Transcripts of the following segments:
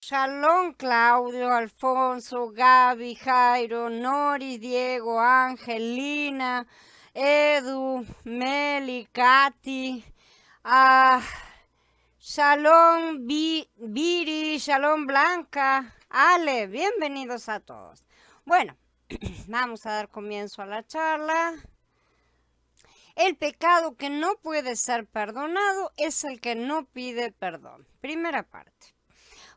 Shalom, Claudio, Alfonso, Gaby, Jairo, Noris, Diego, Ángel, Lina, Edu, Meli, Katy, ah, Shalom, Viri, Shalom, Blanca, Ale, bienvenidos a todos. Bueno, vamos a dar comienzo a la charla. El pecado que no puede ser perdonado es el que no pide perdón. Primera parte.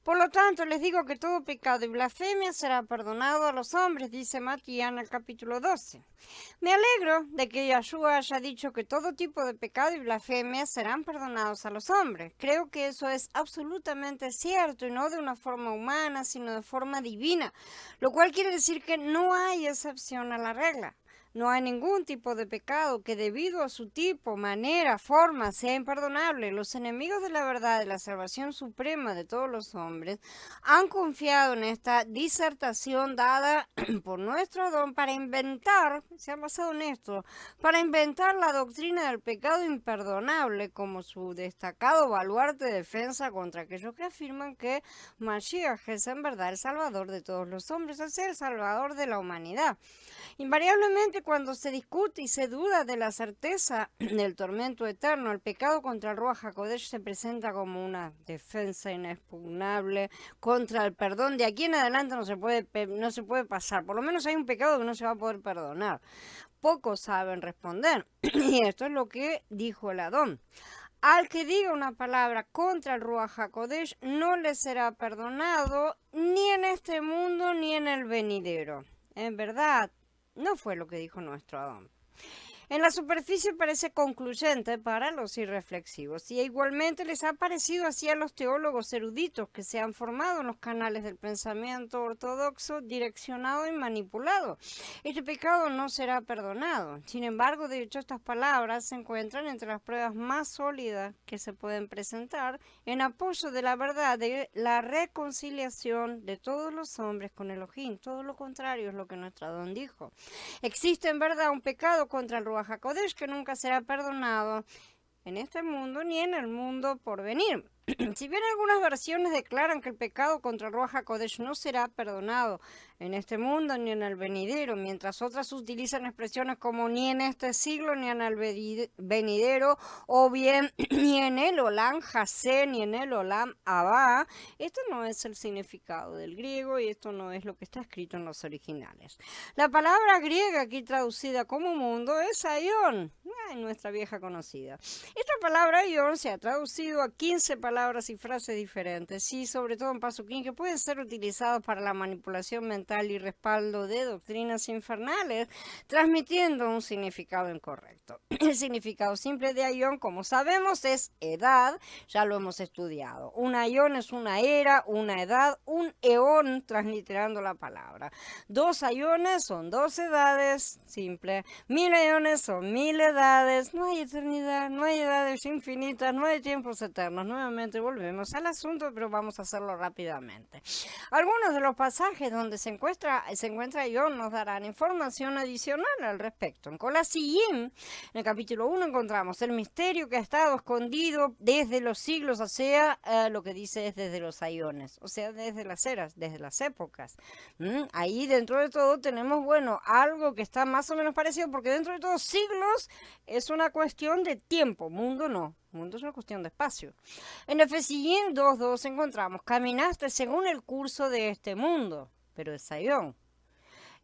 Por lo tanto, les digo que todo pecado y blasfemia será perdonado a los hombres, dice Matías en el capítulo 12. Me alegro de que Yahshua haya dicho que todo tipo de pecado y blasfemia serán perdonados a los hombres. Creo que eso es absolutamente cierto y no de una forma humana, sino de forma divina, lo cual quiere decir que no hay excepción a la regla. No hay ningún tipo de pecado que debido a su tipo, manera, forma, sea imperdonable. Los enemigos de la verdad, de la salvación suprema de todos los hombres, han confiado en esta disertación dada por nuestro don para inventar, se han basado en esto, para inventar la doctrina del pecado imperdonable como su destacado baluarte de defensa contra aquellos que afirman que Mashiach es en verdad el salvador de todos los hombres, es el salvador de la humanidad. Invariablemente cuando se discute y se duda de la certeza del tormento eterno, el pecado contra el Ruach HaKodesh se presenta como una defensa inexpugnable contra el perdón. De aquí en adelante no se puede pasar. Por lo menos hay un pecado que no se va a poder perdonar. Pocos saben responder. Y esto es lo que dijo el Adón. Al que diga una palabra contra el Ruach HaKodesh no le será perdonado ni en este mundo ni en el venidero. En verdad, no fue lo que dijo nuestro Adón. En la superficie parece concluyente para los irreflexivos y igualmente les ha parecido así a los teólogos eruditos que se han formado en los canales del pensamiento ortodoxo direccionado y manipulado. Este pecado no será perdonado. Sin embargo, de hecho, estas palabras se encuentran entre las pruebas más sólidas que se pueden presentar en apoyo de la verdad de la reconciliación de todos los hombres con Elohim. Todo lo contrario es lo que nuestro Adón dijo. Existe en verdad un pecado contra el Ruach HaKodesh que nunca será perdonado en este mundo ni en el mundo por venir. Si bien algunas versiones declaran que el pecado contra el Ruach HaKodesh no será perdonado en este mundo ni en el venidero, mientras otras utilizan expresiones como ni en este siglo ni en el venidero, o bien ni en el Olam Hasé ni en el Olam Abba, esto no es el significado del griego y esto no es lo que está escrito en los originales. La palabra griega aquí traducida como mundo es aion, nuestra vieja conocida. Esta palabra aion se ha traducido a 15 palabras y frases diferentes, y sobre todo en Pasuquín, que pueden ser utilizados para la manipulación mental y respaldo de doctrinas infernales, transmitiendo un significado incorrecto. El significado simple de aion, como sabemos, es edad, ya lo hemos estudiado. Un aion es una era, una edad, un eón, transliterando la palabra. 2 aiones son 2 edades, simple. 1000 aiones son 1000 edades. No hay eternidad, no hay edades infinitas, no hay tiempos eternos. Nuevamente volvemos al asunto, pero vamos a hacerlo rápidamente. Algunos de los pasajes donde se encuentra aion nos darán información adicional al respecto. En Colasiyim, en el capítulo 1, encontramos el misterio que ha estado escondido desde los siglos, o sea, lo que dice es desde los aiones, o sea, desde las eras, desde las épocas. Ahí dentro de todo tenemos, bueno, algo que está más o menos parecido, porque dentro de todos siglos es una cuestión de tiempo, mundo no. Mundo es una cuestión de espacio. En Efesíim 2.2 encontramos, caminaste según el curso de este mundo, pero es aion.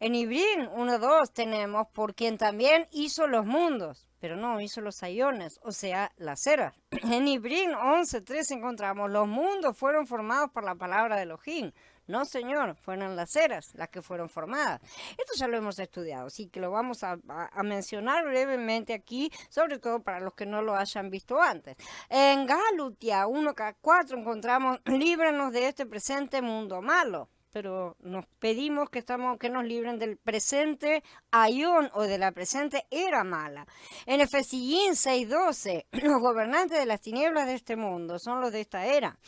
En Ibrín 1.2 tenemos, por quien también hizo los mundos, pero no hizo los aiones, o sea, las eras. En Ibrín 11.3 encontramos, los mundos fueron formados por la palabra de Elohim. No, señor, fueron las eras las que fueron formadas. Esto ya lo hemos estudiado, así que lo vamos a mencionar brevemente aquí, sobre todo para los que no lo hayan visto antes. En Galutia 1.4 encontramos, líbranos de este presente mundo malo. pero nos pedimos que nos libren del presente ayón o de la presente era mala. En Efesín 6:12, los gobernantes de las tinieblas de este mundo son los de esta era.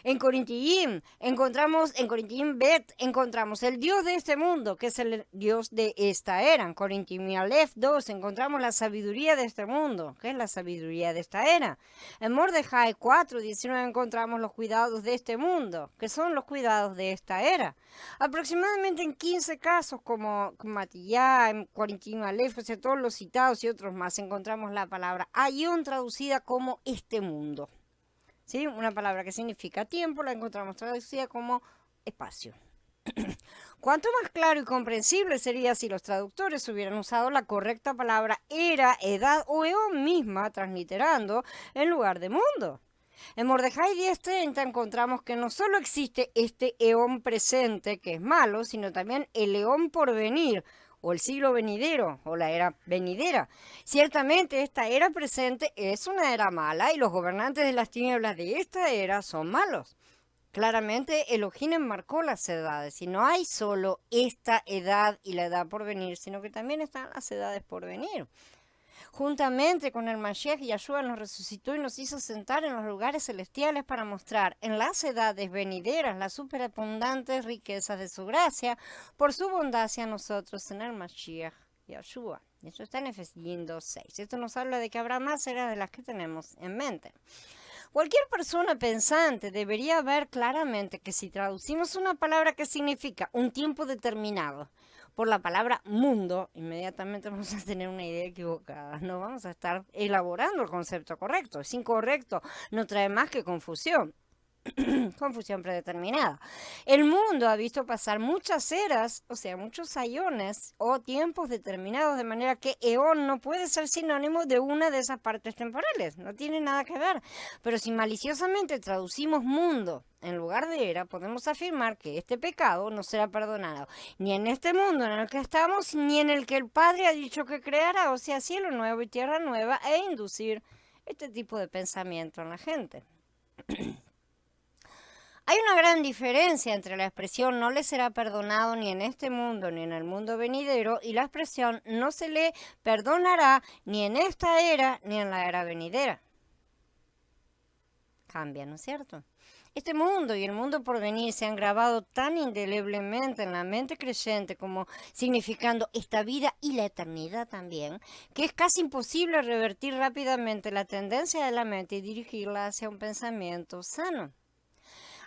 En Corintiim Bet, encontramos el Dios de este mundo, que es el Dios de esta era. En Corintiim Aleph 2 encontramos la sabiduría de este mundo, que es la sabiduría de esta era. En Mordejai 4:19 encontramos los cuidados de este mundo, que son los cuidados de esta era. Aproximadamente en 15 casos, como Matillá, en Corintiim Aleph, o sea, todos los citados y otros más, encontramos la palabra ayón traducida como este mundo. ¿Sí? Una palabra que significa tiempo la encontramos traducida como espacio. Cuanto más claro y comprensible sería si los traductores hubieran usado la correcta palabra era, edad o eón misma, transliterando en lugar de mundo. En Mordejai 10:30 encontramos que no solo existe este eón presente, que es malo, sino también el eón por venir, o el siglo venidero, o la era venidera. Ciertamente esta era presente es una era mala y los gobernantes de las tinieblas de esta era son malos. Claramente Elohim enmarcó las edades y no hay solo esta edad y la edad por venir, sino que también están las edades por venir. Juntamente con el Mashiach, Yahshua nos resucitó y nos hizo sentar en los lugares celestiales para mostrar en las edades venideras las superabundantes riquezas de su gracia por su bondad hacia nosotros en el Mashiach, Yahshua. Esto está en Efesín 2:6. Esto nos habla de que habrá más eras de las que tenemos en mente. Cualquier persona pensante debería ver claramente que si traducimos una palabra que significa un tiempo determinado por la palabra mundo, inmediatamente vamos a tener una idea equivocada. No vamos a estar elaborando el concepto correcto. Es incorrecto, no trae más que confusión. Confusión predeterminada. El mundo ha visto pasar muchas eras, o sea, muchos ayones o tiempos determinados, de manera que eón no puede ser sinónimo de una de esas partes temporales, no tiene nada que ver. Pero si maliciosamente traducimos mundo en lugar de era, podemos afirmar que este pecado no será perdonado ni en este mundo en el que estamos, ni en el que el Padre ha dicho que creará, o sea, cielo nuevo y tierra nueva, e inducir este tipo de pensamiento en la gente. Hay una gran diferencia entre la expresión no le será perdonado ni en este mundo ni en el mundo venidero y la expresión no se le perdonará ni en esta era ni en la era venidera. Cambia, ¿no es cierto? Este mundo y el mundo por venir se han grabado tan indeleblemente en la mente creyente como significando esta vida y la eternidad también, que es casi imposible revertir rápidamente la tendencia de la mente y dirigirla hacia un pensamiento sano.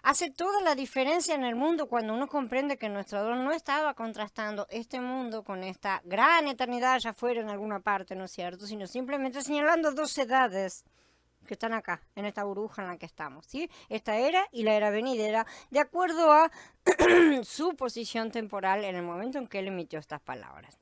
Hace toda la diferencia en el mundo cuando uno comprende que nuestro don no estaba contrastando este mundo con esta gran eternidad allá afuera en alguna parte, ¿no es cierto? Sino simplemente señalando dos edades que están acá, en esta burbuja en la que estamos, ¿sí? Esta era y la era venidera, de acuerdo a su posición temporal en el momento en que él emitió estas palabras.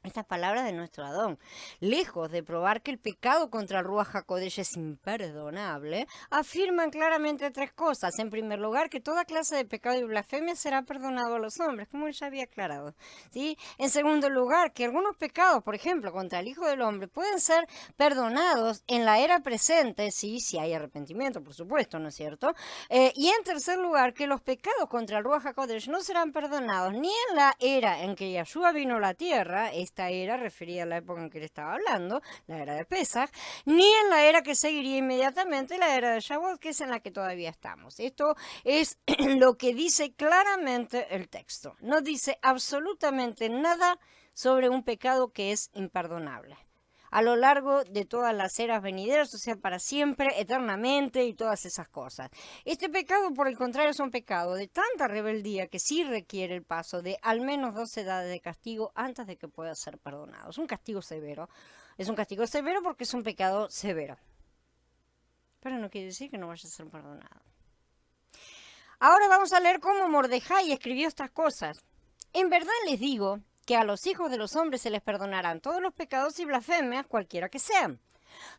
Estas palabras de nuestro Adón, lejos de probar que el pecado contra el Ruach HaKodesh es imperdonable, afirman claramente tres cosas. En primer lugar, que toda clase de pecado y blasfemia será perdonado a los hombres, como él ya había aclarado, ¿sí? En segundo lugar, que algunos pecados, por ejemplo, contra el Hijo del Hombre, pueden ser perdonados en la era presente, sí, si hay arrepentimiento, por supuesto, ¿no es cierto? Y en tercer lugar, que los pecados contra el Ruach HaKodesh no serán perdonados ni en la era en que Yahshua vino a la tierra, esta era referida a la época en que él estaba hablando, la era de Pesach, ni en la era que seguiría inmediatamente, la era de Shavuot, que es en la que todavía estamos. Esto es lo que dice claramente el texto. No dice absolutamente nada sobre un pecado que es imperdonable a lo largo de todas las eras venideras, o sea, para siempre, eternamente y todas esas cosas. Este pecado, por el contrario, es un pecado de tanta rebeldía que sí requiere el paso de al menos 2 edades de castigo antes de que pueda ser perdonado. Es un castigo severo. Es un castigo severo porque es un pecado severo. Pero no quiere decir que no vaya a ser perdonado. Ahora vamos a leer cómo Mordejai escribió estas cosas. En verdad les digo que a los hijos de los hombres se les perdonarán todos los pecados y blasfemias, cualquiera que sean.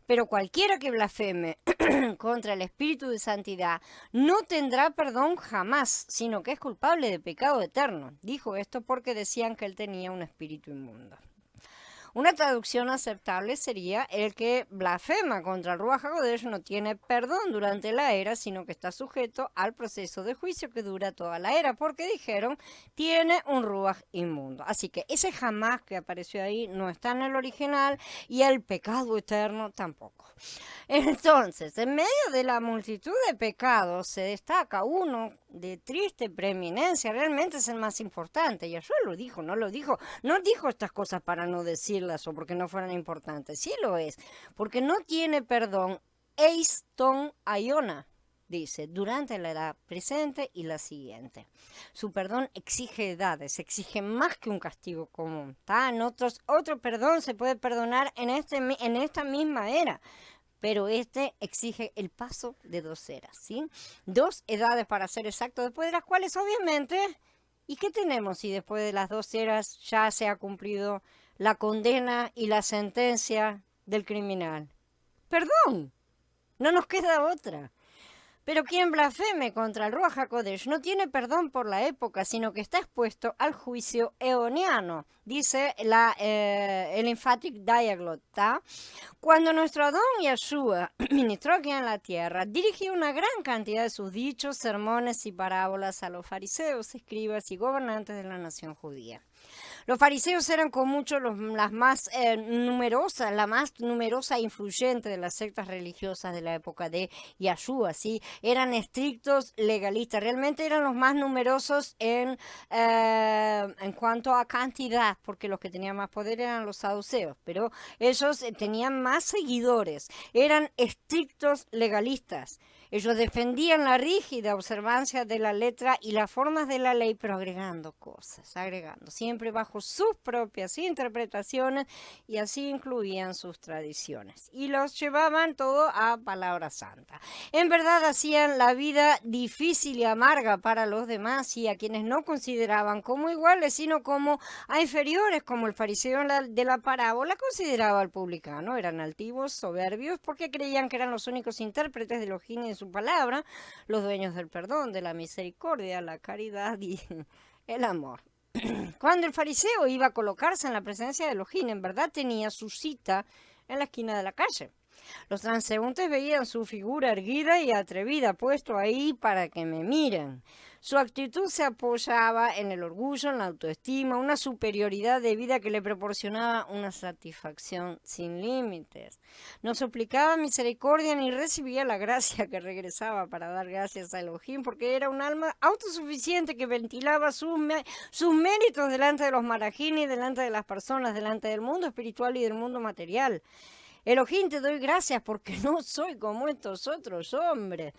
Pero cualquiera que blasfeme contra el Espíritu de Santidad no tendrá perdón jamás, sino que es culpable de pecado eterno. Dijo esto porque decían que él tenía un espíritu inmundo. Una traducción aceptable sería: el que blasfema contra el Ruach HaKodesh no tiene perdón durante la era, sino que está sujeto al proceso de juicio que dura toda la era, porque dijeron, tiene un Ruach inmundo. Así que ese jamás que apareció ahí no está en el original, y el pecado eterno tampoco. Entonces, en medio de la multitud de pecados se destaca uno de triste preeminencia, realmente es el más importante. Yahshua lo dijo, no dijo estas cosas para no decirlas o porque no fueran importantes, sí lo es, porque no tiene perdón, eiston ayona, dice, durante la edad presente y la siguiente. Su perdón exige edades, exige más que un castigo común. Otro perdón se puede perdonar en esta misma era, pero este exige el paso de 2 eras, ¿sí? 2 edades para ser exacto, después de las cuales obviamente, ¿y qué tenemos si después de las 2 eras ya se ha cumplido la condena y la sentencia del criminal? Perdón, no nos queda otra. Pero quien blasfeme contra el Ruach HaKodesh no tiene perdón por la época, sino que está expuesto al juicio eoniano, dice el Emphatic Dialogue. Cuando nuestro Adón Yahshua ministró aquí en la tierra, dirigió una gran cantidad de sus dichos, sermones y parábolas a los fariseos, escribas y gobernantes de la nación judía. Los fariseos eran con mucho la más numerosa e influyente de las sectas religiosas de la época de Yahshua, ¿sí? Eran estrictos legalistas, realmente eran los más numerosos en cuanto a cantidad, porque los que tenían más poder eran los saduceos, pero ellos tenían más seguidores, eran estrictos legalistas. Ellos defendían la rígida observancia de la letra y las formas de la ley, pero agregando cosas, siempre bajo sus propias interpretaciones, y así incluían sus tradiciones. Y los llevaban todo a palabra santa. En verdad hacían la vida difícil y amarga para los demás y a quienes no consideraban como iguales, sino como a inferiores, como el fariseo de la parábola consideraba al publicano. Eran altivos, soberbios, porque creían que eran los únicos intérpretes de Elohim y de su palabra, los dueños del perdón, de la misericordia, la caridad y el amor. Cuando el fariseo iba a colocarse en la presencia de Elohim, en verdad tenía su cita en la esquina de la calle. Los transeúntes veían su figura erguida y atrevida, puesto ahí para que me miren. Su actitud se apoyaba en el orgullo, en la autoestima, una superioridad de vida que le proporcionaba una satisfacción sin límites. No suplicaba misericordia ni recibía la gracia que regresaba para dar gracias a Elohim, porque era un alma autosuficiente que ventilaba sus méritos delante de los marajini, delante de las personas, delante del mundo espiritual y del mundo material. Elohim, te doy gracias porque no soy como estos otros hombres,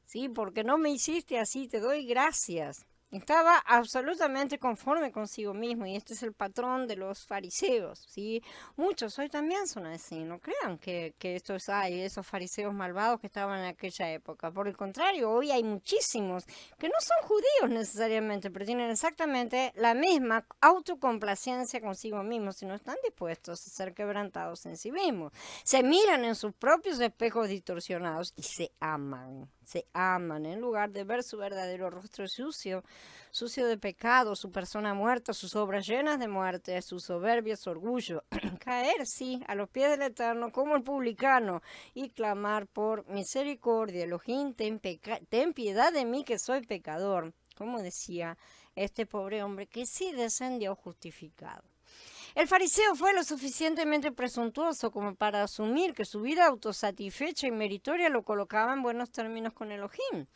¿sí? Porque no me hiciste así, te doy gracias. Estaba absolutamente conforme consigo mismo, y este es el patrón de los fariseos, ¿sí? Muchos hoy también son así, no crean que esos fariseos malvados que estaban en aquella época. Por el contrario, hoy hay muchísimos que no son judíos necesariamente, pero tienen exactamente la misma autocomplacencia consigo mismos y no están dispuestos a ser quebrantados en sí mismos. Se miran en sus propios espejos distorsionados y se aman en lugar de ver su verdadero rostro sucio de pecado, su persona muerta, sus obras llenas de muerte, su soberbia, su orgullo. Caer, sí, a los pies del Eterno como el publicano y clamar por misericordia. Elohim, ten piedad de mí que soy pecador, como decía este pobre hombre que sí descendió justificado. El fariseo fue lo suficientemente presuntuoso como para asumir que su vida autosatisfecha y meritoria lo colocaba en buenos términos con Elohim.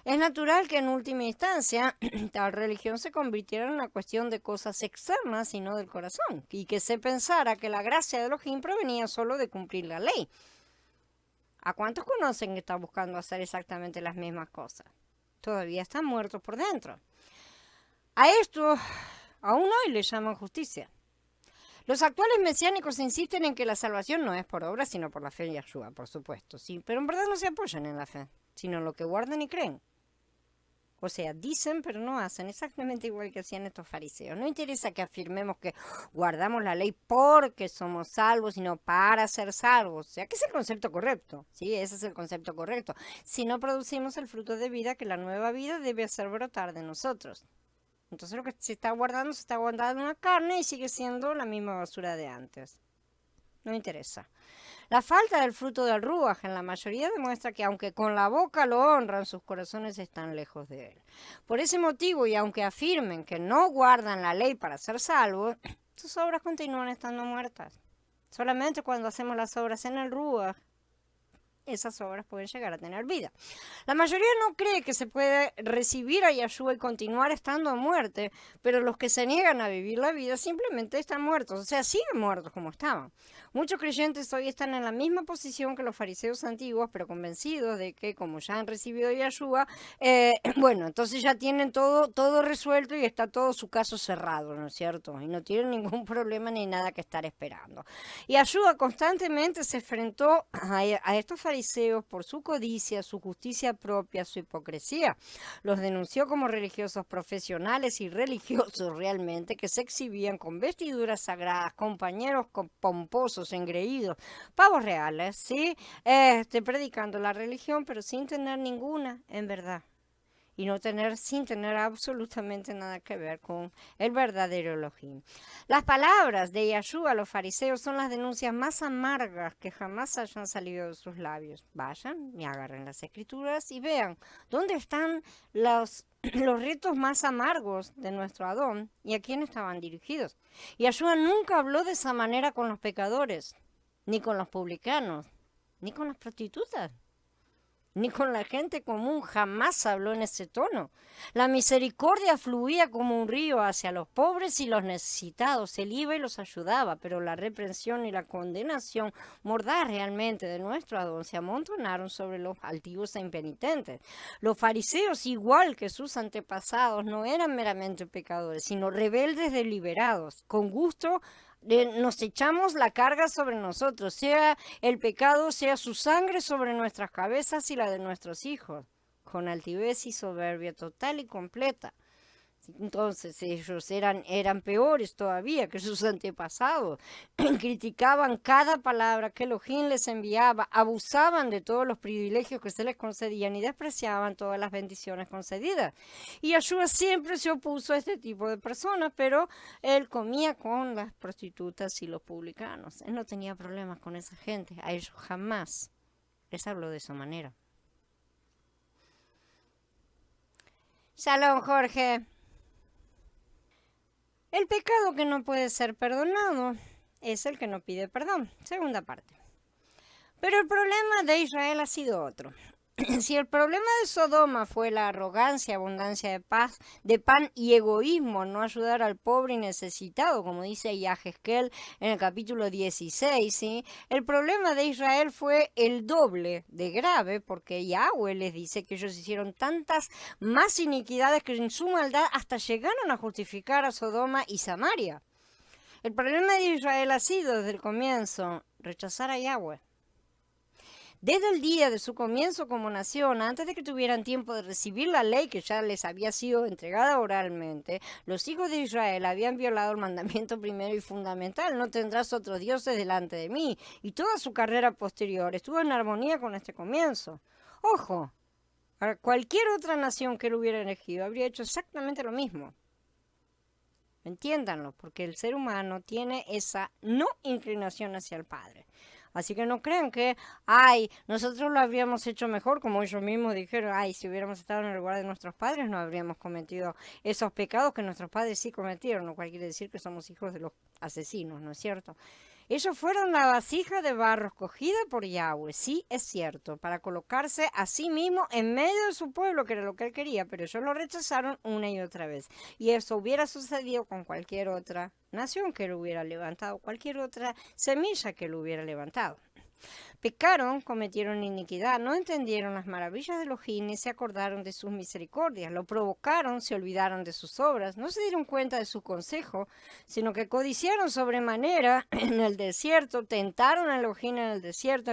Es natural que en última instancia tal religión se convirtiera en una cuestión de cosas externas y no del corazón, y que se pensara que la gracia de Elohim provenía solo de cumplir la ley. ¿A cuántos conocen que están buscando hacer exactamente las mismas cosas? Todavía están muertos por dentro. A esto aún hoy le llaman justicia. Los actuales mesiánicos insisten en que la salvación no es por obra, sino por la fe en Yahshua, por supuesto, sí, pero en verdad no se apoyan en la fe, sino en lo que guardan y creen. O sea, dicen pero no hacen, exactamente igual que hacían estos fariseos. No interesa que afirmemos que guardamos la ley porque somos salvos, sino para ser salvos. O sea, que es el concepto correcto, ¿sí? Ese es el concepto correcto. Si no producimos el fruto de vida que la nueva vida debe hacer brotar de nosotros. Entonces lo que se está guardando en una carne y sigue siendo la misma basura de antes. no interesa. La falta del fruto del Ruaj en la mayoría demuestra que aunque con la boca lo honran, sus corazones están lejos de él. Por ese motivo, y aunque afirmen que no guardan la ley para ser salvos, sus obras continúan estando muertas. Solamente cuando hacemos las obras en el Ruaj, esas obras pueden llegar a tener vida. La mayoría no cree que se puede recibir a Yahshua y continuar estando a muerte, pero los que se niegan a vivir la vida simplemente están muertos, o sea, siguen muertos como estaban. Muchos creyentes hoy están en la misma posición que los fariseos antiguos, pero convencidos de que como ya han recibido a Yahshua, bueno, entonces ya tienen todo resuelto y está todo su caso cerrado, ¿no es cierto? Y no tienen ningún problema ni nada que estar esperando. Y Yahshua constantemente se enfrentó a estos fariseos por su codicia, su justicia propia, su hipocresía. Los denunció como religiosos profesionales y religiosos realmente, que se exhibían con vestiduras sagradas, compañeros pomposos, engreídos, pavos reales, ¿sí? Predicando la religión, pero sin tener ninguna en verdad. Y sin tener absolutamente nada que ver con el verdadero Elohim. Las palabras de Yahshua a los fariseos son las denuncias más amargas que jamás hayan salido de sus labios. Vayan y agarren las escrituras y vean dónde están los retos más amargos de nuestro Adón y a quién estaban dirigidos. Yahshua nunca habló de esa manera con los pecadores, ni con los publicanos, ni con las prostitutas, ni con la gente común. Jamás habló en ese tono. La misericordia fluía como un río hacia los pobres y los necesitados. Él iba y los ayudaba, pero la reprensión y la condenación mordaz realmente de nuestro Adón se amontonaron sobre los altivos e impenitentes. Los fariseos, igual que sus antepasados, no eran meramente pecadores, sino rebeldes deliberados. Con gusto nos echamos la carga sobre nosotros, sea el pecado, sea su sangre sobre nuestras cabezas y la de nuestros hijos, con altivez y soberbia total y completa. Entonces ellos eran peores todavía que sus antepasados. Criticaban cada palabra que Elohim les enviaba, abusaban de todos los privilegios que se les concedían y despreciaban todas las bendiciones concedidas. Y Yahshua siempre se opuso a este tipo de personas, pero él comía con las prostitutas y los publicanos. Él no tenía problemas con esa gente. A ellos jamás les habló de esa manera. Shalom, Jorge. El pecado que no puede ser perdonado es el que no pide perdón. Segunda parte. Pero el problema de Israel ha sido otro. Si el problema de Sodoma fue la arrogancia, abundancia de pan y egoísmo, no ayudar al pobre y necesitado, como dice Yahezkel en el capítulo 16, ¿sí? El problema de Israel fue el doble de grave, porque Yahweh les dice que ellos hicieron tantas más iniquidades que en su maldad hasta llegaron a justificar a Sodoma y Samaria. El problema de Israel ha sido desde el comienzo rechazar a Yahweh. Desde el día de su comienzo como nación, antes de que tuvieran tiempo de recibir la ley que ya les había sido entregada oralmente, los hijos de Israel habían violado el mandamiento primero y fundamental: no tendrás otros dioses delante de mí. Y toda su carrera posterior estuvo en armonía con este comienzo. Ojo, cualquier otra nación que él hubiera elegido habría hecho exactamente lo mismo. Entiéndanlo, porque el ser humano tiene esa no inclinación hacia el Padre. Así que no crean que, nosotros lo habríamos hecho mejor, como ellos mismos dijeron, si hubiéramos estado en el lugar de nuestros padres no habríamos cometido esos pecados que nuestros padres sí cometieron, lo cual quiere decir que somos hijos de los asesinos, ¿no es cierto? Ellos fueron la vasija de barro escogida por Yahweh, sí es cierto, para colocarse a sí mismo en medio de su pueblo, que era lo que él quería, pero ellos lo rechazaron una y otra vez. Y eso hubiera sucedido con cualquier otra nación que él hubiera levantado, cualquier otra semilla que él hubiera levantado. Pecaron, cometieron iniquidad, no entendieron las maravillas de Elohim ni se acordaron de sus misericordias. Lo provocaron, se olvidaron de sus obras, no se dieron cuenta de su consejo, sino que codiciaron sobremanera en el desierto, tentaron a Elohim en el desierto,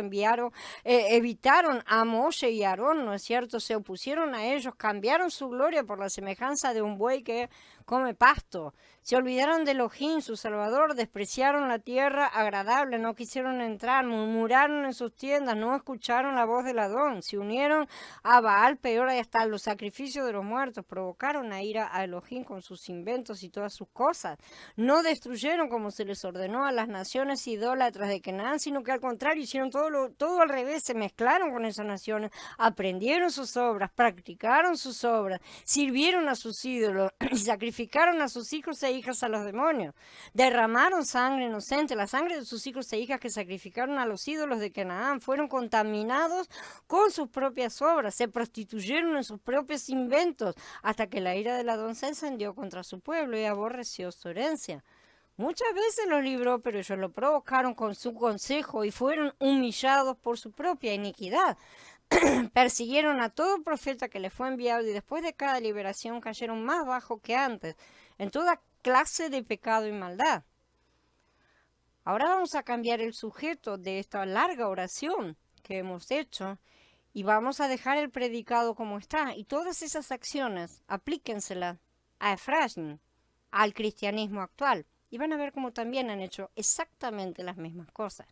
evitaron a Moshe y a Aarón, ¿no es cierto? Se opusieron a ellos, cambiaron su gloria por la semejanza de un buey que come pasto. Se olvidaron de Elohim, su Salvador, despreciaron la tierra agradable, no quisieron entrar, murmuraron en sus tiendas, no escucharon la voz del Adón, se unieron a Baal, peor hasta los sacrificios de los muertos, provocaron a ira a Elohim con sus inventos y todas sus cosas. No destruyeron como se les ordenó a las naciones idólatras de Canaán, sino que al contrario hicieron todo al revés, se mezclaron con esas naciones, aprendieron sus obras, practicaron sus obras, sirvieron a sus ídolos y sacrificaron a sus hijos e hijas a los demonios. Derramaron sangre inocente, la sangre de sus hijos e hijas que sacrificaron a los ídolos de Canaán, fueron contaminados con sus propias obras, se prostituyeron en sus propios inventos, hasta que la ira del Adón se encendió contra su pueblo y aborreció su herencia. Muchas veces los libró, pero ellos lo provocaron con su consejo y fueron humillados por su propia iniquidad. Persiguieron a todo profeta que les fue enviado y después de cada liberación cayeron más bajo que antes, en toda clase de pecado y maldad. Ahora vamos a cambiar el sujeto de esta larga oración que hemos hecho y vamos a dejar el predicado como está. Y todas esas acciones, aplíquenselas a Efraín, al cristianismo actual. Y van a ver cómo también han hecho exactamente las mismas cosas.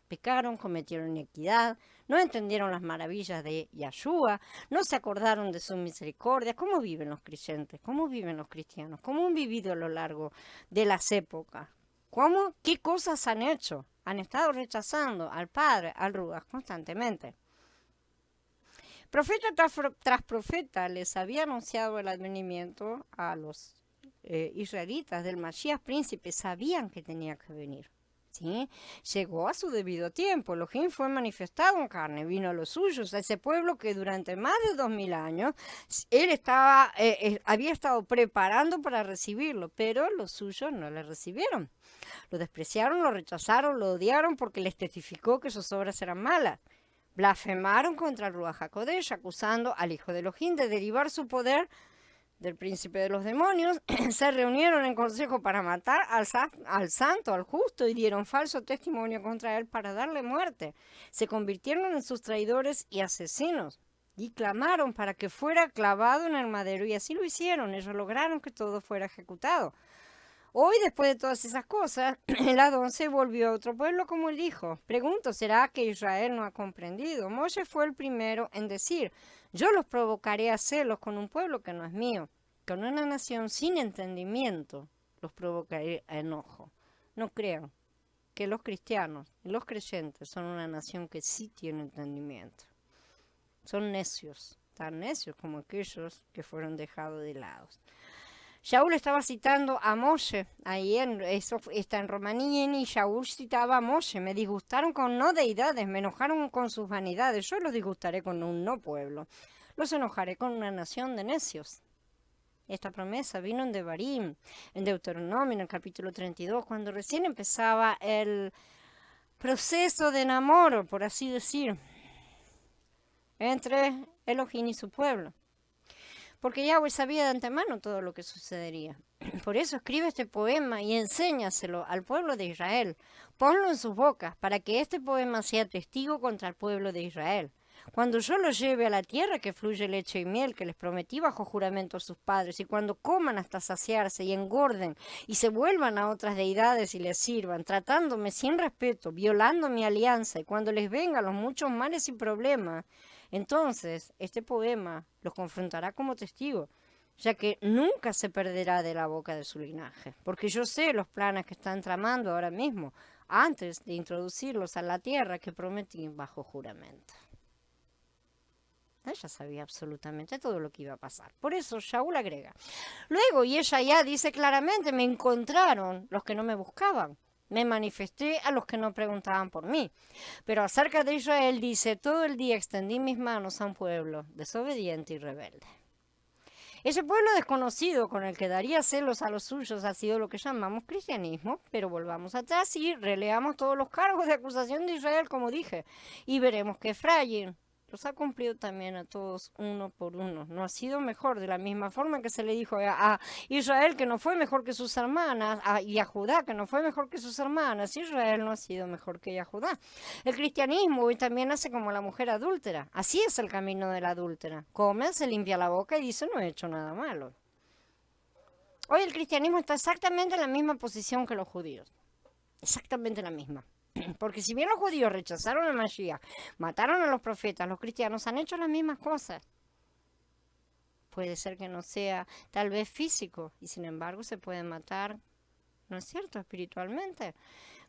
Pecaron, cometieron iniquidad, no entendieron las maravillas de Yahshua, no se acordaron de su misericordia. ¿Cómo viven los creyentes? ¿Cómo viven los cristianos? ¿Cómo han vivido a lo largo de las épocas? ¿Qué cosas han hecho? Han estado rechazando al Padre, al Ruach, constantemente. Profeta tras profeta les había anunciado el advenimiento a los israelitas del Mashiach príncipe, sabían que tenía que venir. ¿Sí? Llegó a su debido tiempo, Elohim fue manifestado en carne, vino a los suyos, a ese pueblo que durante más de 2000 años él había estado preparando para recibirlo, pero los suyos no le recibieron. Lo despreciaron, lo rechazaron, lo odiaron porque les testificó que sus obras eran malas. Blasfemaron contra el Ruach HaKodesh, acusando al Hijo de Elohim de derivar su poder del príncipe de los demonios. Se reunieron en consejo para matar al santo, al justo, y dieron falso testimonio contra él para darle muerte. Se convirtieron en sus traidores y asesinos, y clamaron para que fuera clavado en el madero, y así lo hicieron. Ellos lograron que todo fuera ejecutado. Hoy, después de todas esas cosas, el Adón se volvió a otro pueblo como él dijo. Pregunto, ¿será que Israel no ha comprendido? Moshe fue el primero en decir: yo los provocaré a celos con un pueblo que no es mío, con una nación sin entendimiento los provocaré a enojo. No crean que los cristianos y los creyentes son una nación que sí tiene entendimiento. Son necios, tan necios como aquellos que fueron dejados de lado. Shaul estaba citando a Moshe, eso está en Romanín, y Shaul citaba a Moshe: me disgustaron con no deidades, me enojaron con sus vanidades, yo los disgustaré con un no pueblo, los enojaré con una nación de necios. Esta promesa vino en Devarim, en Deuteronomio, en el capítulo 32, cuando recién empezaba el proceso de enamoro, por así decir, entre Elohim y su pueblo. Porque Yahweh sabía de antemano todo lo que sucedería. Por eso escribe este poema y enséñaselo al pueblo de Israel. Ponlo en sus bocas para que este poema sea testigo contra el pueblo de Israel. Cuando yo los lleve a la tierra que fluye leche y miel, que les prometí bajo juramento a sus padres, y cuando coman hasta saciarse y engorden y se vuelvan a otras deidades y les sirvan, tratándome sin respeto, violando mi alianza, y cuando les vengan los muchos males y problemas, entonces este poema los confrontará como testigo, ya que nunca se perderá de la boca de su linaje, porque yo sé los planes que están tramando ahora mismo, antes de introducirlos a la tierra que prometí bajo juramento. Ella sabía absolutamente todo lo que iba a pasar. Por eso Shaul agrega. Luego, y ella ya dice claramente: me encontraron los que no me buscaban. Me manifesté a los que no preguntaban por mí. Pero acerca de Israel dice: todo el día extendí mis manos a un pueblo desobediente y rebelde. Ese pueblo desconocido con el que daría celos a los suyos ha sido lo que llamamos cristianismo, pero volvamos atrás y releamos todos los cargos de acusación de Israel, como dije, y veremos que Efraín los ha cumplido también a todos uno por uno. No ha sido mejor, de la misma forma que se le dijo a Israel que no fue mejor que sus hermanas, y a Judá que no fue mejor que sus hermanas. Israel no ha sido mejor que Judá. El cristianismo hoy también hace como la mujer adúltera. Así es el camino de la adúltera. Come, se limpia la boca y dice: no he hecho nada malo. Hoy el cristianismo está exactamente en la misma posición que los judíos. Exactamente la misma. Porque si bien los judíos rechazaron a Mashiach, mataron a los profetas, los cristianos han hecho las mismas cosas. Puede ser que no sea tal vez físico, y sin embargo se pueden matar, ¿no es cierto?, espiritualmente.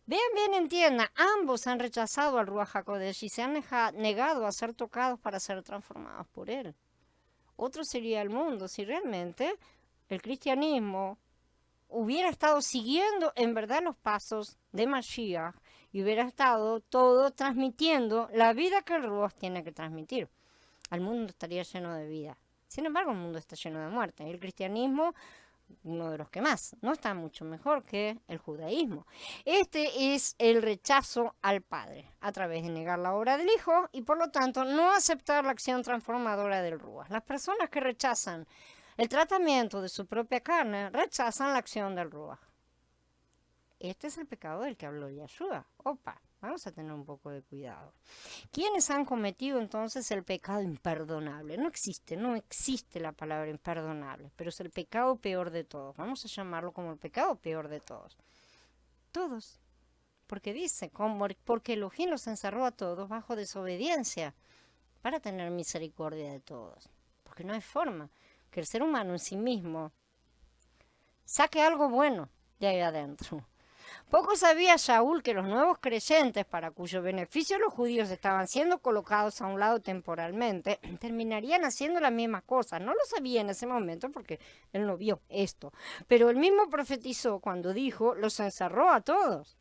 Bien, entiendan, ambos han rechazado al Ruach HaKodesh y se han negado a ser tocados para ser transformados por él. Otro sería el mundo si realmente el cristianismo hubiera estado siguiendo en verdad los pasos de Mashiach y hubiera estado todo transmitiendo la vida que el Ruach tiene que transmitir. El mundo estaría lleno de vida. Sin embargo, el mundo está lleno de muerte. Y el cristianismo, uno de los que más, no está mucho mejor que el judaísmo. Este es el rechazo al Padre, a través de negar la obra del Hijo y por lo tanto no aceptar la acción transformadora del Ruach. Las personas que rechazan el tratamiento de su propia carne rechazan la acción del Ruach. Este es el pecado del que habló Yeshua. Opa, vamos a tener un poco de cuidado. ¿Quiénes han cometido entonces el pecado imperdonable? No existe la palabra imperdonable, pero es el pecado peor de todos. Vamos a llamarlo como el pecado peor de todos. Todos. Porque dice, porque Elohim los encerró a todos bajo desobediencia para tener misericordia de todos. Porque no hay forma que el ser humano en sí mismo saque algo bueno de ahí adentro. Poco sabía Shaul que los nuevos creyentes, para cuyo beneficio los judíos estaban siendo colocados a un lado temporalmente, terminarían haciendo las mismas cosas. No lo sabía en ese momento porque él no vio esto. Pero él mismo profetizó cuando dijo, los encerró a todos.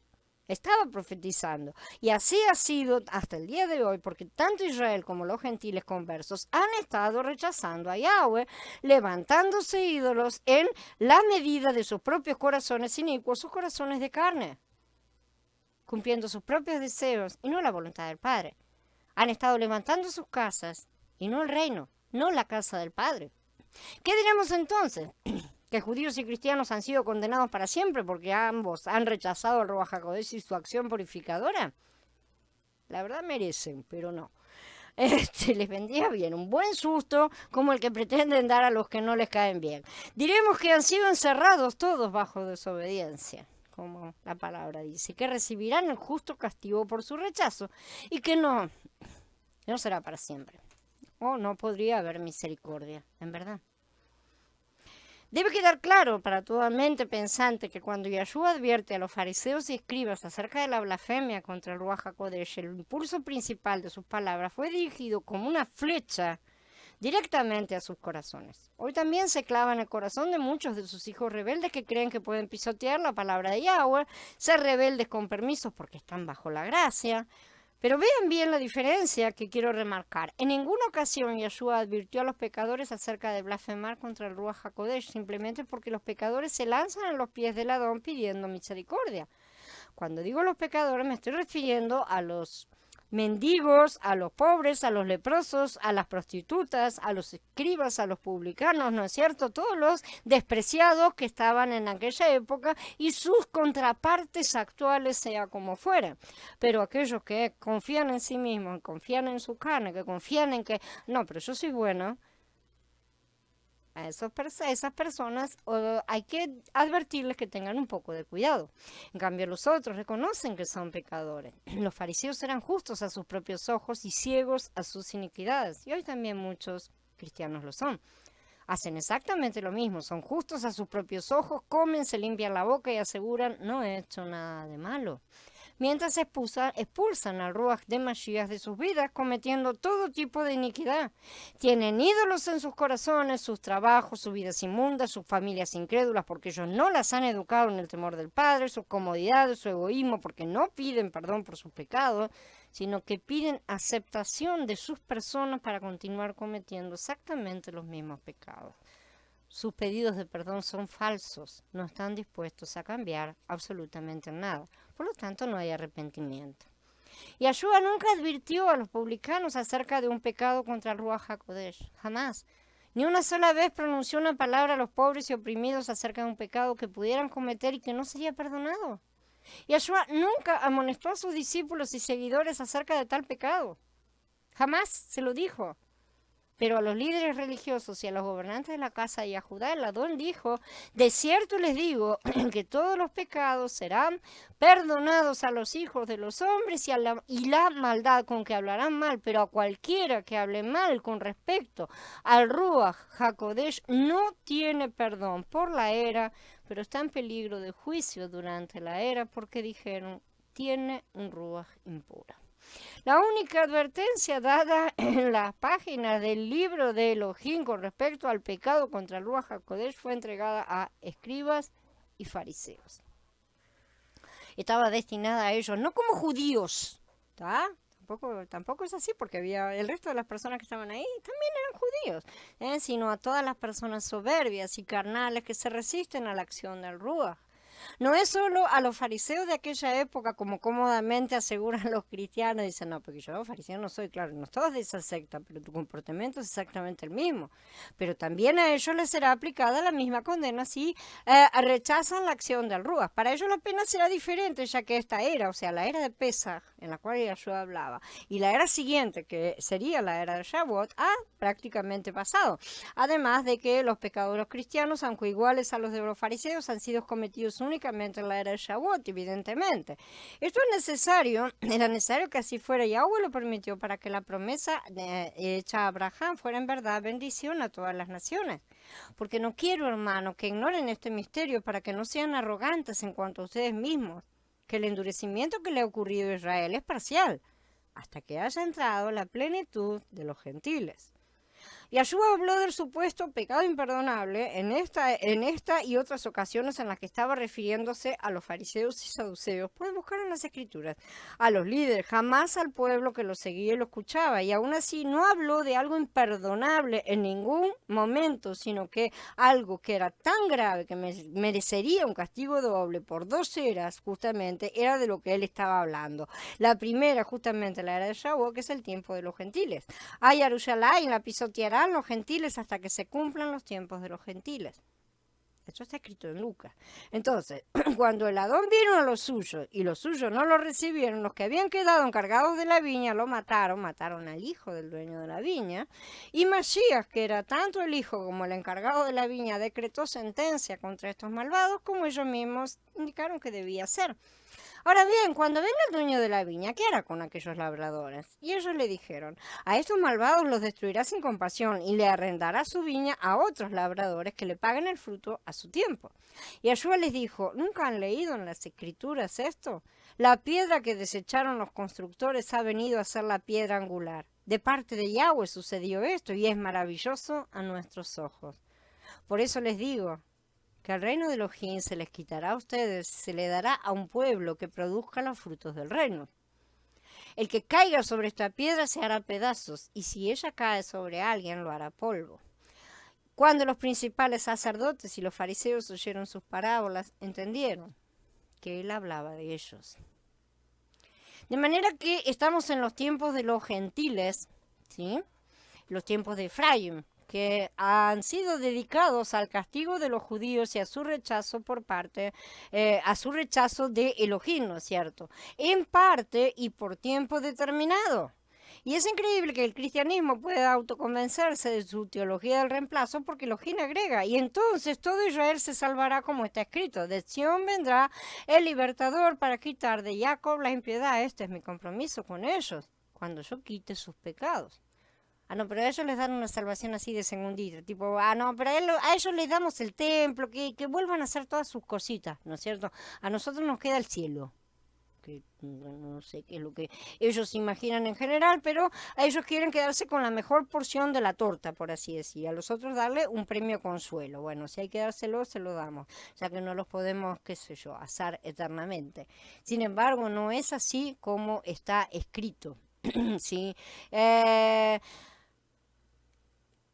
Estaba profetizando. Y así ha sido hasta el día de hoy, porque tanto Israel como los gentiles conversos han estado rechazando a Yahweh, levantándose ídolos en la medida de sus propios corazones inicuos, sus corazones de carne, cumpliendo sus propios deseos y no la voluntad del Padre. Han estado levantando sus casas y no el reino, no la casa del Padre. ¿Qué diremos entonces? ¿Que judíos y cristianos han sido condenados para siempre porque ambos han rechazado al Ruach HaKodesh y su acción purificadora? La verdad merecen, pero no. Les vendría bien un buen susto como el que pretenden dar a los que no les caen bien. Diremos que han sido encerrados todos bajo desobediencia, como la palabra dice, que recibirán el justo castigo por su rechazo y que no será para siempre. O no podría haber misericordia, en verdad. Debe quedar claro para toda mente pensante que cuando Yeshua advierte a los fariseos y escribas acerca de la blasfemia contra el Ruach HaKodesh, el impulso principal de sus palabras fue dirigido como una flecha directamente a sus corazones. Hoy también se clava en el corazón de muchos de sus hijos rebeldes que creen que pueden pisotear la palabra de Yahweh, ser rebeldes con permisos porque están bajo la gracia. Pero vean bien la diferencia que quiero remarcar. En ninguna ocasión Yeshua advirtió a los pecadores acerca de blasfemar contra el Ruach HaKodesh, simplemente porque los pecadores se lanzan a los pies del Adón pidiendo misericordia. Cuando digo los pecadores me estoy refiriendo a los mendigos, a los pobres, a los leprosos, a las prostitutas, a los escribas, a los publicanos, ¿no es cierto? Todos los despreciados que estaban en aquella época y sus contrapartes actuales, sea como fuera. Pero aquellos que confían en sí mismos, confían en su carne, que confían en que, no, pero yo soy bueno, a esas personas hay que advertirles que tengan un poco de cuidado. En cambio, los otros reconocen que son pecadores. Los fariseos eran justos a sus propios ojos y ciegos a sus iniquidades. Y hoy también muchos cristianos lo son. Hacen exactamente lo mismo, son justos a sus propios ojos, comen, se limpian la boca y aseguran, no he hecho nada de malo. Mientras expulsan al Ruach de Mashiach de sus vidas, cometiendo todo tipo de iniquidad. Tienen ídolos en sus corazones, sus trabajos, sus vidas inmundas, sus familias incrédulas, porque ellos no las han educado en el temor del Padre, sus comodidades, su egoísmo, porque no piden perdón por sus pecados, sino que piden aceptación de sus personas para continuar cometiendo exactamente los mismos pecados. Sus pedidos de perdón son falsos, no están dispuestos a cambiar absolutamente nada. Por lo tanto, no hay arrepentimiento. Yeshua nunca advirtió a los publicanos acerca de un pecado contra el Ruach HaKodesh, jamás. Ni una sola vez pronunció una palabra a los pobres y oprimidos acerca de un pecado que pudieran cometer y que no sería perdonado. Yeshua nunca amonestó a sus discípulos y seguidores acerca de tal pecado. Jamás se lo dijo. Pero a los líderes religiosos y a los gobernantes de la casa de Judá, el Adón dijo, de cierto les digo que todos los pecados serán perdonados a los hijos de los hombres y la maldad con que hablarán mal, pero a cualquiera que hable mal con respecto al Ruach HaKodesh no tiene perdón por la era, pero está en peligro de juicio durante la era porque dijeron, tiene un Ruach impuro. La única advertencia dada en las páginas del libro de Elohim con respecto al pecado contra el Ruach HaKodesh fue entregada a escribas y fariseos. Estaba destinada a ellos, no como judíos, ¿tá? Tampoco es así, porque había el resto de las personas que estaban ahí también eran judíos, sino a todas las personas soberbias y carnales que se resisten a la acción del Ruach. No es solo a los fariseos de aquella época, como cómodamente aseguran los cristianos, dicen, no, porque yo fariseo no soy, claro, no todos de esa secta, pero tu comportamiento es exactamente el mismo. Pero también a ellos les será aplicada la misma condena si rechazan la acción del Ruach. Para ellos la pena será diferente, ya que esta era, o sea, la era de Pesaj, en la cual Yahshua hablaba, y la era siguiente, que sería la era de Shavuot, ha prácticamente pasado. Además de que los pecados de los cristianos, aunque iguales a los de los fariseos, han sido cometidos únicamente en la era de Shavuot, evidentemente. Esto es necesario, era necesario que así fuera. Yahweh lo permitió para que la promesa hecha a Abraham fuera en verdad bendición a todas las naciones. Porque no quiero, hermano, que ignoren este misterio para que no sean arrogantes en cuanto a ustedes mismos, que el endurecimiento que le ha ocurrido a Israel es parcial, hasta que haya entrado la plenitud de los gentiles. Yahshua habló del supuesto pecado imperdonable en esta y otras ocasiones en las que estaba refiriéndose a los fariseos y saduceos. Pueden buscar en las escrituras. A los líderes, jamás al pueblo que lo seguía y lo escuchaba. Y aún así no habló de algo imperdonable en ningún momento, sino que algo que era tan grave que merecería un castigo doble por 2 eras, justamente, era de lo que él estaba hablando. La primera, justamente, la era de Shavuot, que es el tiempo de los gentiles. A Jerusalén la pisoteará los gentiles hasta que se cumplan los tiempos de los gentiles. Esto está escrito en Lucas. Entonces, cuando el Adón vino a los suyos y los suyos no lo recibieron, los que habían quedado encargados de la viña lo mataron al hijo del dueño de la viña, y Masías, que era tanto el hijo como el encargado de la viña, decretó sentencia contra estos malvados como ellos mismos indicaron que debía ser. Ahora bien, cuando venga el dueño de la viña, ¿qué hará con aquellos labradores? Y ellos le dijeron, a estos malvados los destruirá sin compasión y le arrendará su viña a otros labradores que le paguen el fruto a su tiempo. Y Yahshua les dijo, ¿nunca han leído en las escrituras esto? La piedra que desecharon los constructores ha venido a ser la piedra angular. De parte de Yahweh sucedió esto y es maravilloso a nuestros ojos. Por eso les digo, que el reino de Elohim se les quitará a ustedes, se le dará a un pueblo que produzca los frutos del reino. El que caiga sobre esta piedra se hará pedazos, y si ella cae sobre alguien, lo hará polvo. Cuando los principales sacerdotes y los fariseos oyeron sus parábolas, entendieron que él hablaba de ellos. De manera que estamos en los tiempos de los gentiles, ¿sí? Los tiempos de Efraín, que han sido dedicados al castigo de los judíos y a su rechazo a su rechazo de Elohim, ¿no es cierto? En parte y por tiempo determinado. Y es increíble que el cristianismo pueda autoconvencerse de su teología del reemplazo porque Elohim agrega, y entonces todo Israel se salvará como está escrito, de Sión vendrá el libertador para quitar de Jacob la impiedad. Este es mi compromiso con ellos, cuando yo quite sus pecados. No, pero a ellos les dan una salvación así de segundita, tipo, no, pero a ellos les damos el templo, que vuelvan a hacer todas sus cositas, ¿no es cierto? A nosotros nos queda el cielo, que no sé qué es lo que ellos imaginan en general, pero a ellos quieren quedarse con la mejor porción de la torta, por así decir, a los otros darle un premio consuelo. Bueno, si hay que dárselo, se lo damos, ya que no los podemos, qué sé yo, asar eternamente. Sin embargo, no es así como está escrito, ¿sí?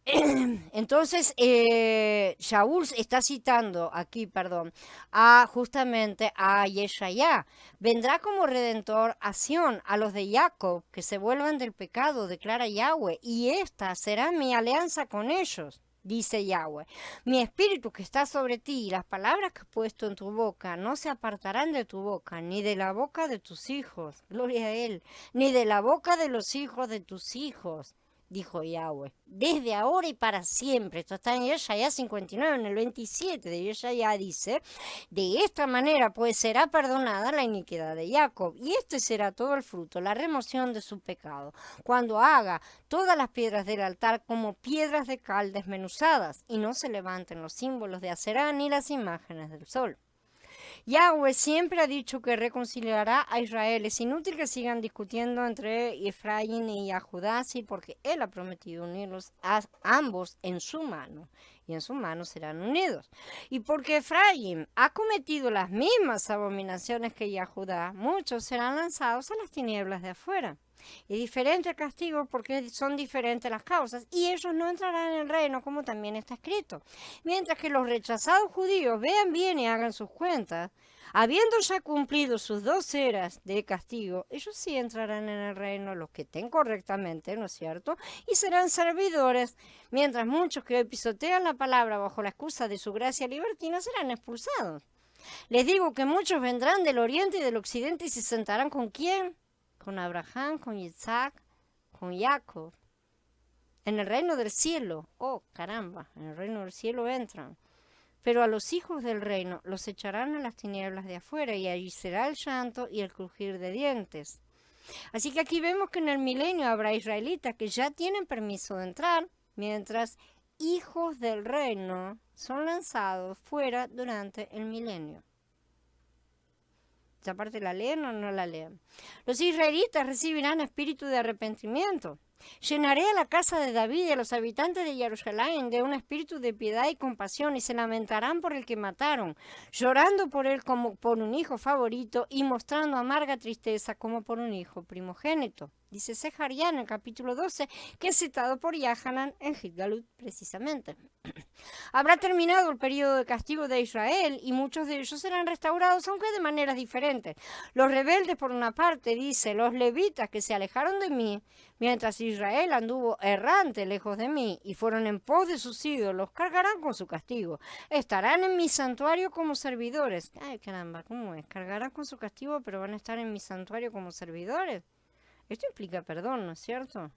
Entonces, Shaul está citando aquí, justamente a Yeshaya. Vendrá como redentor a Sión, a los de Jacob, que se vuelvan del pecado, declara Yahweh, y esta será mi alianza con ellos, dice Yahweh. Mi espíritu que está sobre ti y las palabras que he puesto en tu boca no se apartarán de tu boca, ni de la boca de tus hijos, gloria a Él, ni de la boca de los hijos de tus hijos. dijo Yahweh, desde ahora y para siempre. Esto está en Yeshayahu 59, en el 27 de Yeshayahu dice, de esta manera pues será perdonada la iniquidad de Jacob, y este será todo el fruto, la remoción de su pecado, cuando haga todas las piedras del altar como piedras de cal desmenuzadas, y no se levanten los símbolos de Aserá ni las imágenes del sol. Yahweh siempre ha dicho que reconciliará a Israel. Es inútil que sigan discutiendo entre Efraín y Judá, sí, porque él ha prometido unirlos a ambos en su mano, y en su mano serán unidos. Y porque Efraín ha cometido las mismas abominaciones que Judá, muchos serán lanzados a las tinieblas de afuera. Y diferente el castigo porque son diferentes las causas, y ellos no entrarán en el reino, como también está escrito. Mientras que los rechazados judíos vean bien y hagan sus cuentas, habiendo ya cumplido sus 2 eras de castigo, ellos sí entrarán en el reino, los que estén correctamente, ¿no es cierto? Y serán servidores, mientras muchos que hoy pisotean la palabra bajo la excusa de su gracia libertina serán expulsados. Les digo que muchos vendrán del oriente y del occidente y se sentarán ¿con quién? Con Abraham, con Isaac, con Jacob, en el reino del cielo. Oh, caramba, en el reino del cielo entran. Pero a los hijos del reino los echarán a las tinieblas de afuera, y allí será el llanto y el crujir de dientes. Así que aquí vemos que en el milenio habrá israelitas que ya tienen permiso de entrar, mientras hijos del reino son lanzados fuera durante el milenio. Esta parte la leen o no la leen. Los israelitas recibirán espíritu de arrepentimiento. Llenaré a la casa de David y a los habitantes de Jerusalén de un espíritu de piedad y compasión, y se lamentarán por el que mataron, llorando por él como por un hijo favorito y mostrando amarga tristeza como por un hijo primogénito. Dice Zecarías en el capítulo 12, que es citado por Yahanan en Gilgalut precisamente. Habrá terminado el periodo de castigo de Israel y muchos de ellos serán restaurados, aunque de maneras diferentes. Los rebeldes, por una parte, dice, los levitas que se alejaron de mí, mientras Israel anduvo errante lejos de mí y fueron en pos de sus ídolos, cargarán con su castigo. Estarán en mi santuario como servidores. Ay, caramba, ¿cómo es? Cargarán con su castigo, pero van a estar en mi santuario como servidores. Esto implica perdón, ¿no es cierto?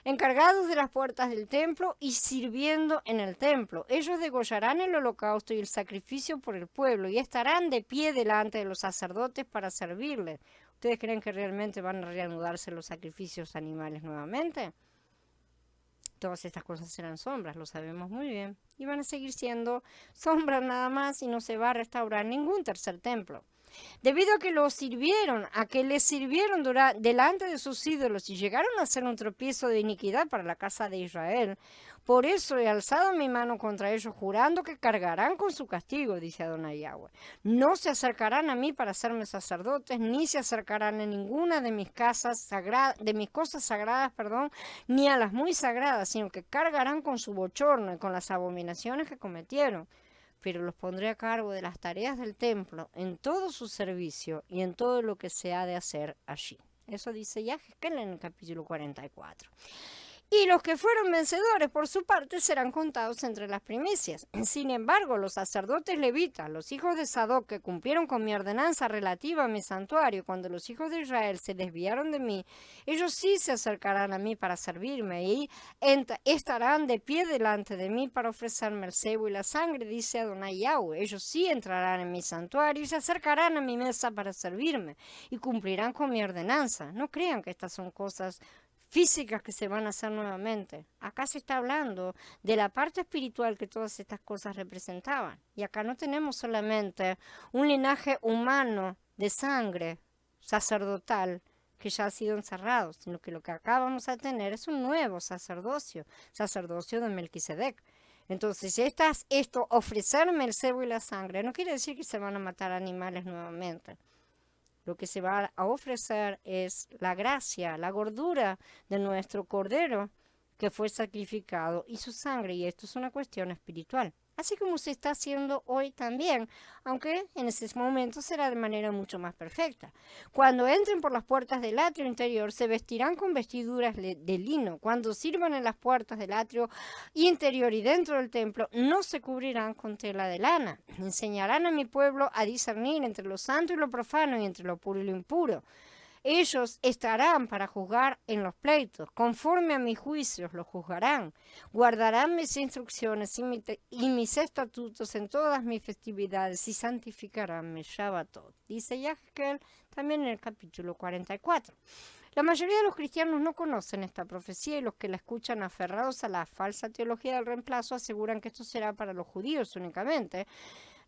Encargados de las puertas del templo y sirviendo en el templo. Ellos degollarán el holocausto y el sacrificio por el pueblo y estarán de pie delante de los sacerdotes para servirles. ¿Ustedes creen que realmente van a reanudarse los sacrificios animales nuevamente? Todas estas cosas serán sombras, lo sabemos muy bien. Y van a seguir siendo sombras nada más, y no se va a restaurar ningún tercer templo. Debido a que les sirvieron delante de sus ídolos y llegaron a ser un tropiezo de iniquidad para la casa de Israel, por eso he alzado mi mano contra ellos, jurando que cargarán con su castigo, dice Adonai Yahweh. No se acercarán a mí para hacerme sacerdotes, ni se acercarán a ninguna de mis cosas sagradas, ni a las muy sagradas, sino que cargarán con su bochorno y con las abominaciones que cometieron. Pero los pondré a cargo de las tareas del templo, en todo su servicio y en todo lo que se ha de hacer allí. Eso dice Yahezkel en el capítulo 44. Y los que fueron vencedores, por su parte, serán contados entre las primicias. Sin embargo, los sacerdotes levitas, los hijos de Sadoc, que cumplieron con mi ordenanza relativa a mi santuario, cuando los hijos de Israel se desviaron de mí, ellos sí se acercarán a mí para servirme y estarán de pie delante de mí para ofrecerme el cebo y la sangre, dice Adonai Yahweh. Ellos sí entrarán en mi santuario y se acercarán a mi mesa para servirme y cumplirán con mi ordenanza. No crean que estas son cosas físicas que se van a hacer nuevamente. Acá se está hablando de la parte espiritual que todas estas cosas representaban. Y acá no tenemos solamente un linaje humano de sangre sacerdotal que ya ha sido encerrado, sino que lo que acá vamos a tener es un nuevo sacerdocio de Melquisedec. Entonces, ofrecerme el cebo y la sangre, no quiere decir que se van a matar animales nuevamente. Lo que se va a ofrecer es la gracia, la gordura de nuestro Cordero que fue sacrificado y su sangre, y esto es una cuestión espiritual. Así como se está haciendo hoy también, aunque en ese momento será de manera mucho más perfecta. Cuando entren por las puertas del atrio interior, se vestirán con vestiduras de lino. Cuando sirvan en las puertas del atrio interior y dentro del templo, no se cubrirán con tela de lana. Enseñarán a mi pueblo a discernir entre lo santo y lo profano, y entre lo puro y lo impuro. Ellos estarán para juzgar en los pleitos, conforme a mis juicios los juzgarán, guardarán mis instrucciones y mis estatutos en todas mis festividades y santificarán mi Shabbatot. Dice Yahzkel también en el capítulo 44. La mayoría de los cristianos no conocen esta profecía y los que la escuchan aferrados a la falsa teología del reemplazo aseguran que esto será para los judíos únicamente.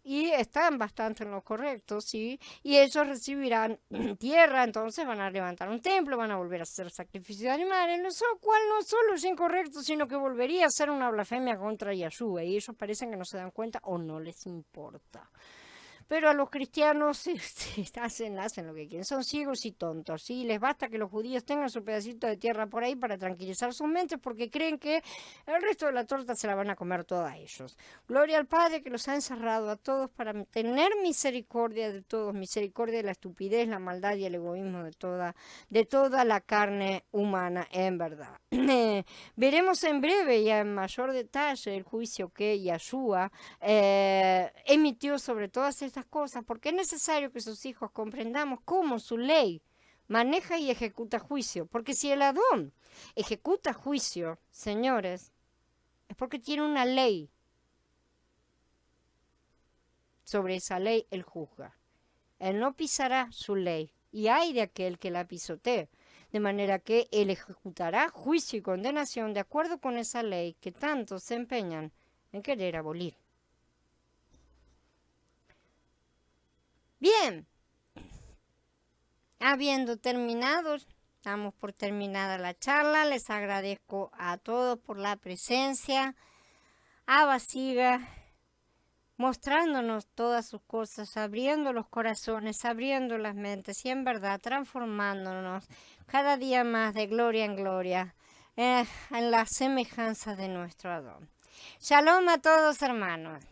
Y están bastante en lo correcto, ¿sí? Y ellos recibirán tierra, entonces van a levantar un templo, van a volver a hacer sacrificios de animales, lo cual no solo es incorrecto, sino que volvería a ser una blasfemia contra Yahshua. Y ellos parecen que no se dan cuenta o no les importa. Pero a los cristianos hacen lo que quieren, son ciegos y tontos, ¿sí? Les basta que los judíos tengan su pedacito de tierra por ahí para tranquilizar sus mentes porque creen que el resto de la torta se la van a comer todos ellos. Gloria al Padre que los ha encerrado a todos para tener misericordia de todos, misericordia de la estupidez, la maldad y el egoísmo de toda la carne humana en verdad. Veremos en breve y en mayor detalle el juicio que Yahshua emitió sobre todas estas cosas, porque es necesario que sus hijos comprendamos cómo su ley maneja y ejecuta juicio, porque si el Adón ejecuta juicio, señores, es porque tiene una ley. Sobre esa ley él juzga. Él no pisará su ley, y hay de aquel que la pisotee, de manera que él ejecutará juicio y condenación de acuerdo con esa ley que tanto se empeñan en querer abolir. Bien, habiendo terminado, damos por terminada la charla. Les agradezco a todos por la presencia. Abba siga mostrándonos todas sus cosas, abriendo los corazones, abriendo las mentes y en verdad transformándonos cada día más de gloria en gloria en la semejanza de nuestro Adón. Shalom a todos, hermanos.